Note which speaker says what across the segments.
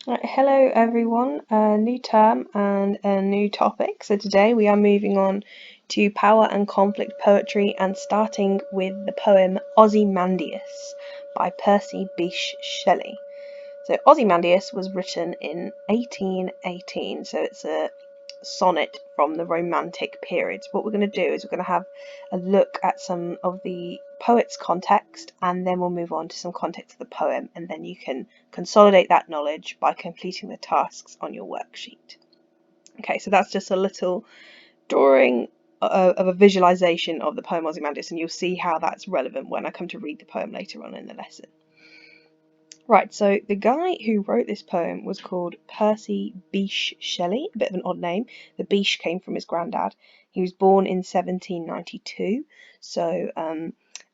Speaker 1: Right, hello everyone, a new term and a new topic. So today we are moving on to power and conflict poetry and starting with the poem Ozymandias by Percy Bysshe Shelley. So Ozymandias was written in 1818, so it's a sonnet from the Romantic period. So what we're going to do is we're going to have a look at some of the poet's context, and then we'll move on to some context of the poem, and then you can consolidate that knowledge by completing the tasks on your worksheet. Okay, so that's just a little drawing of a visualization of the poem Ozymandias, and you'll see how that's relevant when I come to read the poem later on in the lesson. Right, so the guy who wrote this poem was called Percy Bysshe Shelley, a bit of an odd name. The Bysshe came from his granddad. He was born in 1792, so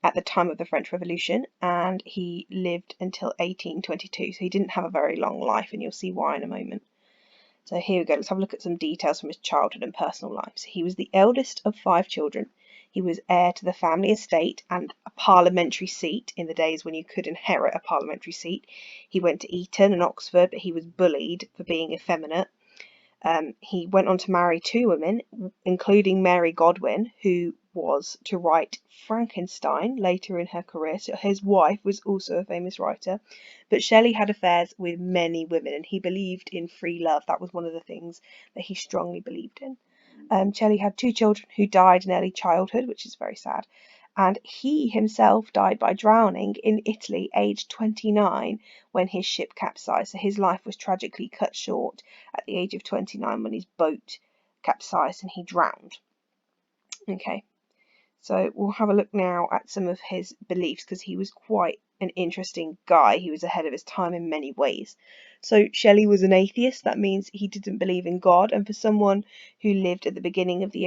Speaker 1: at the time of the French Revolution, and he lived until 1822, so he didn't have a very long life, and you'll see why in a moment. So here we go, let's have a look at some details from his childhood and personal life. So he was the eldest of 5 children. He was heir to the family estate and a parliamentary seat in the days when you could inherit a parliamentary seat. He went to Eton and Oxford, but he was bullied for being effeminate. He went on to marry 2 women, including Mary Godwin, who was to write Frankenstein later in her career. So his wife was also a famous writer. But Shelley had affairs with many women, and he believed in free love. That was one of the things that he strongly believed in. Shelley had 2 children who died in early childhood, which is very sad. And he himself died by drowning in Italy, aged 29, when his ship capsized. So his life was tragically cut short at the age of 29 when his boat capsized and he drowned. Okay, so we'll have a look now at some of his beliefs, because he was quite an interesting guy. He was ahead of his time in many ways. So Shelley was an atheist. That means he didn't believe in God, and for someone who lived at the beginning of the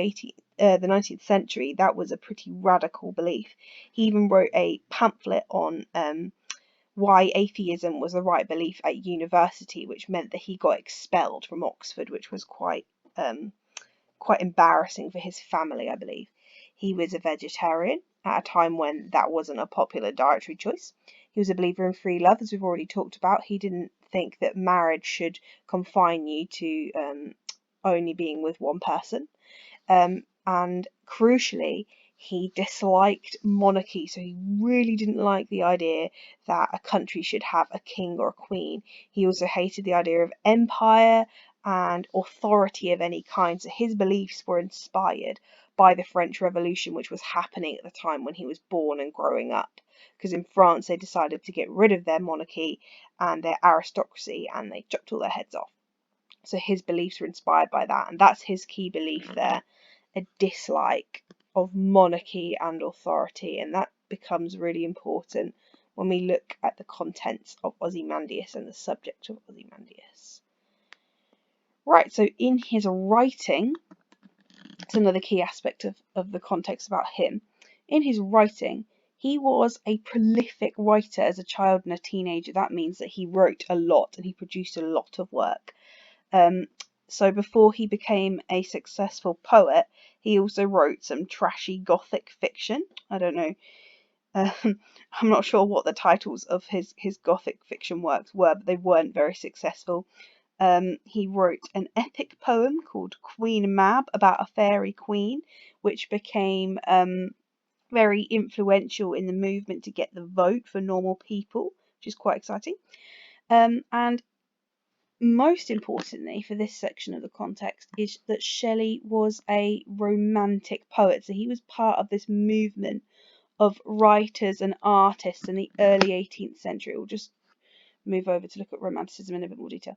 Speaker 1: 19th century, that was a pretty radical belief. He even wrote a pamphlet on why atheism was the right belief at university, which meant that he got expelled from Oxford, which was quite embarrassing for his family, I believe. He was a vegetarian at a time when that wasn't a popular dietary choice. He was a believer in free love, as we've already talked about. He didn't think that marriage should confine you to only being with one person. And crucially, he disliked monarchy, so he really didn't like the idea that a country should have a king or a queen. He also hated the idea of empire and authority of any kind, so his beliefs were inspired by the French Revolution, which was happening at the time when he was born and growing up. Because in France they decided to get rid of their monarchy and their aristocracy, and they chopped all their heads off. So his beliefs were inspired by that, and that's his key belief there, a dislike of monarchy and authority, and that becomes really important when we look at the contents of Ozymandias and the subject of Ozymandias. Right, so in his writing, it's another key aspect of the context about him. In his writing, he was a prolific writer as a child and a teenager. That means that he wrote a lot and he produced a lot of work. So before he became a successful poet, he also wrote some trashy gothic fiction. I don't know. I'm not sure what the titles of his gothic fiction works were, but they weren't very successful. He wrote an epic poem called Queen Mab about a fairy queen, which became very influential in the movement to get the vote for normal people, which is quite exciting. And most importantly for this section of the context is that Shelley was a romantic poet. So he was part of this movement of writers and artists in the early 18th century. We'll just move over to look at Romanticism in a bit more detail.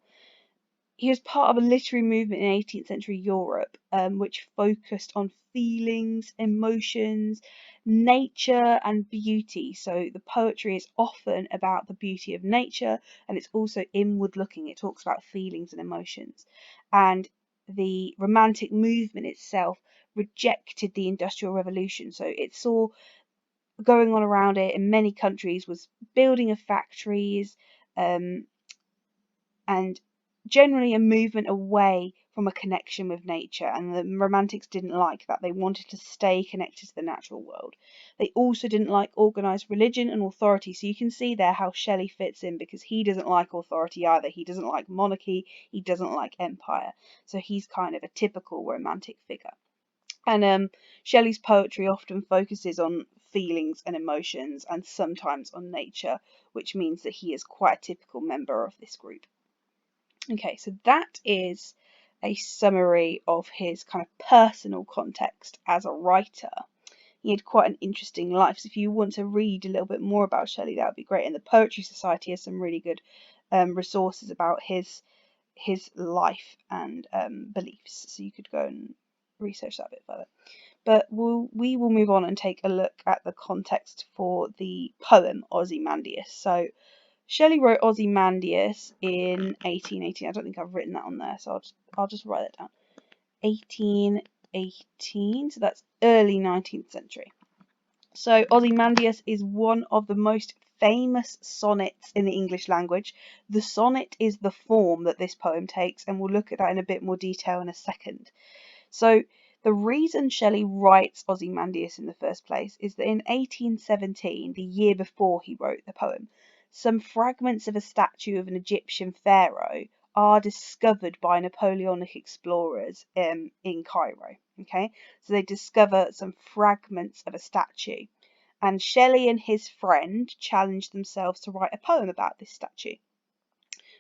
Speaker 1: He was part of a literary movement in 18th century Europe, which focused on feelings, emotions, nature, and beauty. So the poetry is often about the beauty of nature, and it's also inward looking. It talks about feelings and emotions. And the Romantic movement itself rejected the Industrial Revolution. So it saw going on around it in many countries was building of factories, and generally a movement away from a connection with nature, and the Romantics didn't like that. They wanted to stay connected to the natural world. They also didn't like organised religion and authority, so you can see there how Shelley fits in, because he doesn't like authority either. He doesn't like monarchy, he doesn't like empire, so he's kind of a typical romantic figure. And Shelley's poetry often focuses on feelings and emotions, and sometimes on nature, which means that he is quite a typical member of this group. Okay, so that is a summary of his kind of personal context as a writer. He had quite an interesting life, so if you want to read a little bit more about Shelley, that would be great. And the Poetry Society has some really good resources about his life and beliefs, so you could go and research that a bit further. But we will move on and take a look at the context for the poem Ozymandias. So Shelley wrote Ozymandias in 1818. I don't think I've written that on there, so I'll just write that down. 1818, so that's early 19th century. So Ozymandias is one of the most famous sonnets in the English language. The sonnet is the form that this poem takes, and we'll look at that in a bit more detail in a second. So the reason Shelley writes Ozymandias in the first place is that in 1817, the year before he wrote the poem, some fragments of a statue of an Egyptian pharaoh are discovered by Napoleonic explorers in Cairo. Okay, so they discover some fragments of a statue, and Shelley and his friend challenged themselves to write a poem about this statue,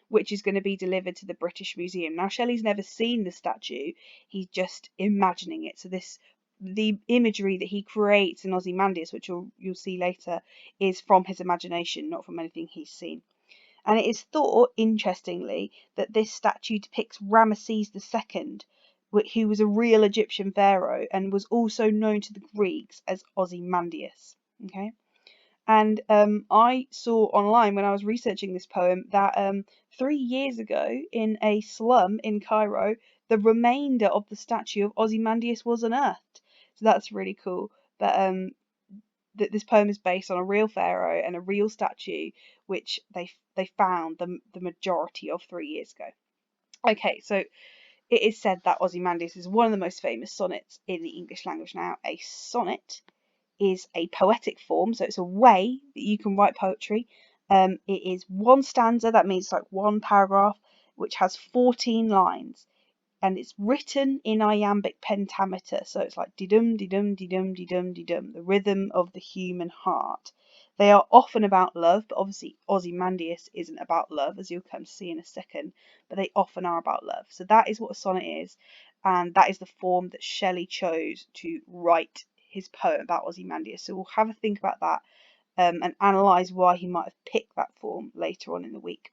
Speaker 1: which is going to be delivered to the British Museum. Now, Shelley's never seen the statue, he's just imagining it. So the imagery that he creates in Ozymandias, which you'll see later, is from his imagination, not from anything he's seen. And it is thought, interestingly, that this statue depicts Ramesses II, who was a real Egyptian pharaoh and was also known to the Greeks as Ozymandias. Okay. And I saw online when I was researching this poem that 3 years ago in a slum in Cairo, the remainder of the statue of Ozymandias was unearthed. So that's really cool. But this poem is based on a real pharaoh and a real statue, which they found the majority of 3 years ago. Okay, so it is said that Ozymandias is one of the most famous sonnets in the English language. Now, a sonnet is a poetic form, so it's a way that you can write poetry. It is one stanza, that means like one paragraph, which has 14 lines, and it's written in iambic pentameter, so it's like dee-dum, dee-dum, dee-dum, dee-dum, dee-dum, the rhythm of the human heart. They are often about love, but obviously Ozymandias isn't about love, as you'll come to see in a second, but they often are about love. So that is what a sonnet is, and that is the form that Shelley chose to write his poem about Ozymandias. So we'll have a think about that and analyse why he might have picked that form later on in the week.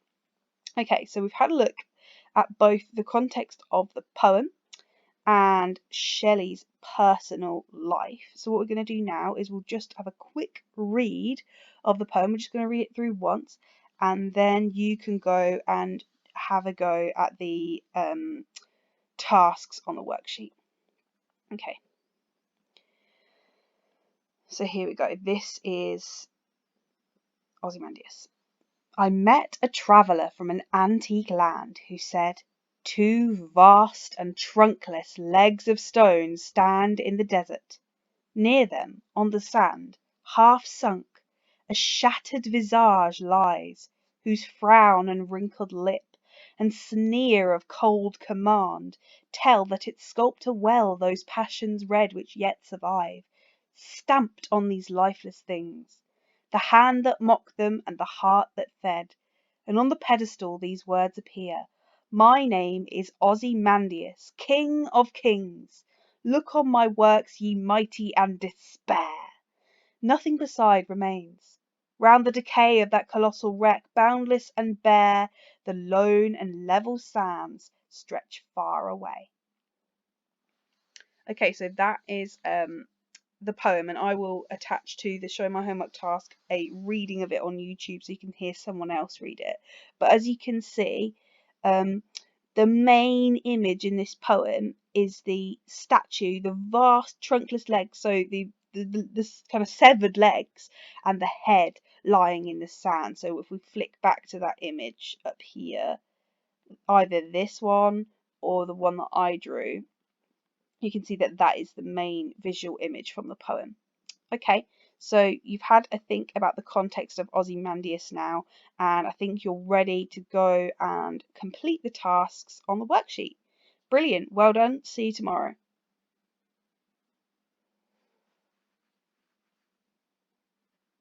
Speaker 1: Okay, so we've had a look at both the context of the poem and Shelley's personal life. So what we're going to do now is we'll just have a quick read of the poem. We're just going to read it through once, and then you can go and have a go at the tasks on the worksheet. Okay. So here we go. This is Ozymandias. I met a traveller from an antique land who said, "Two vast and trunkless legs of stone stand in the desert. Near them, on the sand, half sunk, a shattered visage lies, whose frown and wrinkled lip, and sneer of cold command, tell that its sculptor well those passions read which yet survive, stamped on these lifeless things. The hand that mocked them and the heart that fed, and on the pedestal these words appear: My name is Ozymandias, King of Kings. Look on my works, ye mighty, and despair. Nothing beside remains. Round the decay of that colossal wreck, boundless and bare, the lone and level sands stretch far away." Okay, so that is the poem, and I will attach to the Show My Homework task a reading of it on YouTube so you can hear someone else read it. But as you can see, the main image in this poem is the statue, the vast trunkless legs, so the kind of severed legs, and the head lying in the sand. So if we flick back to that image up here, either this one
Speaker 2: or the one that I drew, you can see that that is the main visual image from the poem. Okay, so you've had a think about the context of Ozymandias now, and I think you're ready to go and complete the tasks on the worksheet. Brilliant, well done, see you tomorrow.